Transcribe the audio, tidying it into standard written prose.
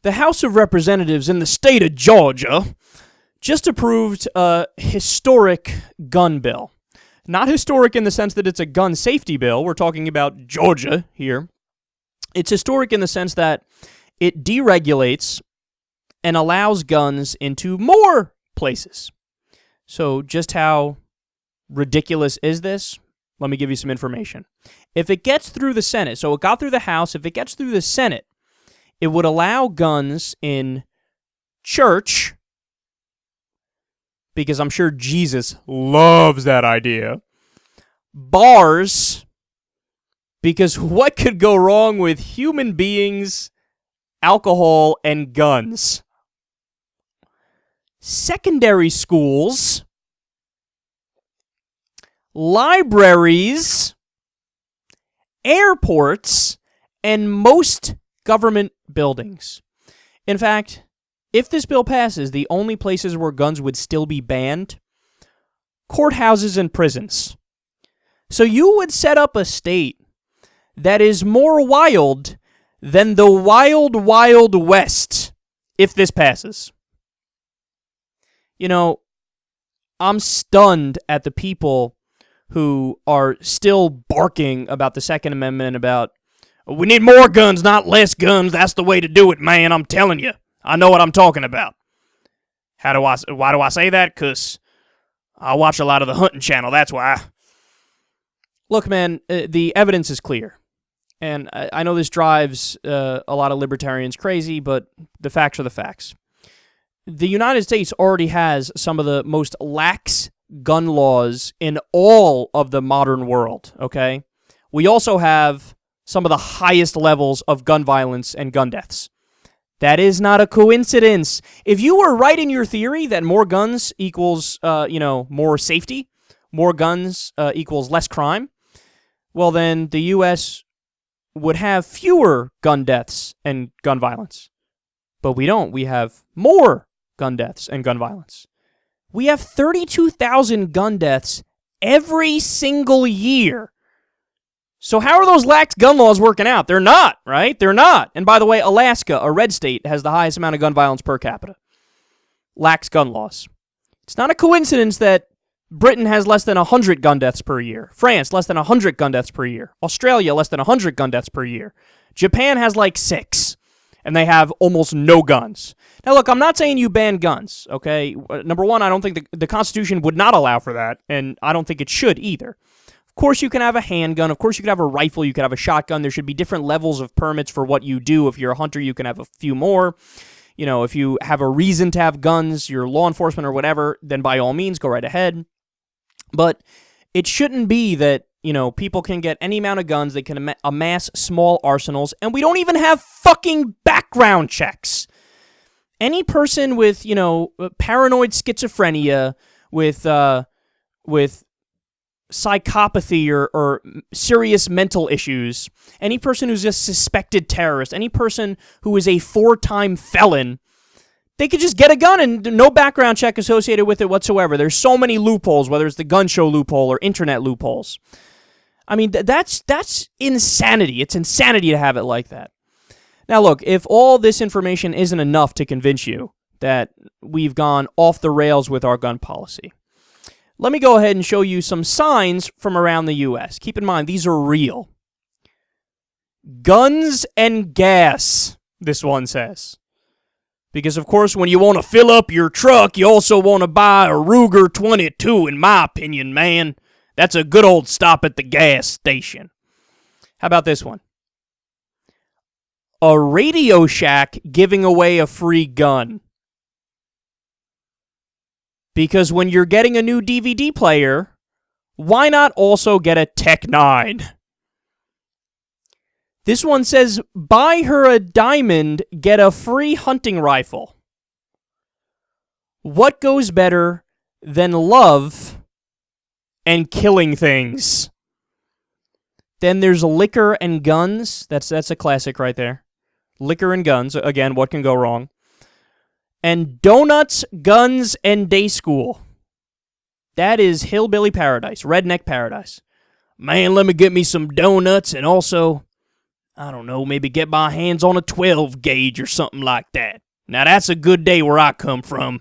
The House of Representatives in the state of Georgia just approved a historic gun bill. Not historic in the sense that it's a gun safety bill. We're talking about Georgia here. It's historic in the sense that it deregulates and allows guns into more places. So just how ridiculous is this? Let me give you some information. If it gets through the Senate, so it got through the House, if it gets through the Senate, it would allow guns in church, because I'm sure Jesus loves that idea. Bars, because what could go wrong with human beings, alcohol, and guns? Secondary schools, libraries, airports, and most government buildings. In fact, if this bill passes, the only places where guns would still be banned, courthouses and prisons. So you would set up a state that is more wild than the wild, wild west if this passes. You know, I'm stunned at the people who are still barking about the Second Amendment, about, we need more guns, not less guns. That's the way to do it, man. I'm telling you. I know what I'm talking about. Why do I say that? Because I watch a lot of the hunting channel. That's why. Look, man, the evidence is clear. And I know this drives a lot of libertarians crazy, but the facts are the facts. The United States already has some of the most lax gun laws in all of the modern world, okay? We also have some of the highest levels of gun violence and gun deaths. That is not a coincidence. If you were right in your theory that more guns equals, more safety, more guns equals less crime, well, then the U.S. would have fewer gun deaths and gun violence. But we don't. We have more gun deaths and gun violence. We have 32,000 gun deaths every single year. So how are those lax gun laws working out? They're not, right? They're not. And by the way, Alaska, a red state, has the highest amount of gun violence per capita. Lax gun laws. It's not a coincidence that Britain has less than 100 gun deaths per year. France, less than 100 gun deaths per year. Australia, less than 100 gun deaths per year. Japan has like 6, and they have almost no guns. Now, look, I'm not saying you ban guns, okay? Number one, I don't think the Constitution would not allow for that, and I don't think it should either. Of course, you can have a handgun. Of course, you can have a rifle. You can have a shotgun. There should be different levels of permits for what you do. If you're a hunter, you can have a few more. You know, if you have a reason to have guns, you're law enforcement or whatever, then by all means, go right ahead. But it shouldn't be that, people can get any amount of guns, they can amass small arsenals, and we don't even have fucking background checks. Any person with, paranoid schizophrenia, with psychopathy or serious mental issues, any person who's a suspected terrorist, any person who is a 4-time felon, they could just get a gun and no background check associated with it whatsoever. There's so many loopholes, whether it's the gun show loophole or internet loopholes. I mean, that's insanity. It's insanity to have it like that. Now, look, if all this information isn't enough to convince you that we've gone off the rails with our gun policy, let me go ahead and show you some signs from around the U.S. Keep in mind, these are real. Guns and gas, this one says. Because, of course, when you want to fill up your truck, you also want to buy a Ruger 22, in my opinion, man. That's a good old stop at the gas station. How about this one? A Radio Shack giving away a free gun. Because when you're getting a new DVD player, why not also get a Tech 9? This one says, buy her a diamond, get a free hunting rifle. What goes better than love and killing things? Then there's liquor and guns. That's a classic right there. Liquor and guns. Again, what can go wrong? And donuts, guns, and day school. That is hillbilly paradise, redneck paradise. Man, let me get me some donuts, and also, I don't know, maybe get my hands on a 12 gauge or something like that. Now that's a good day where I come from.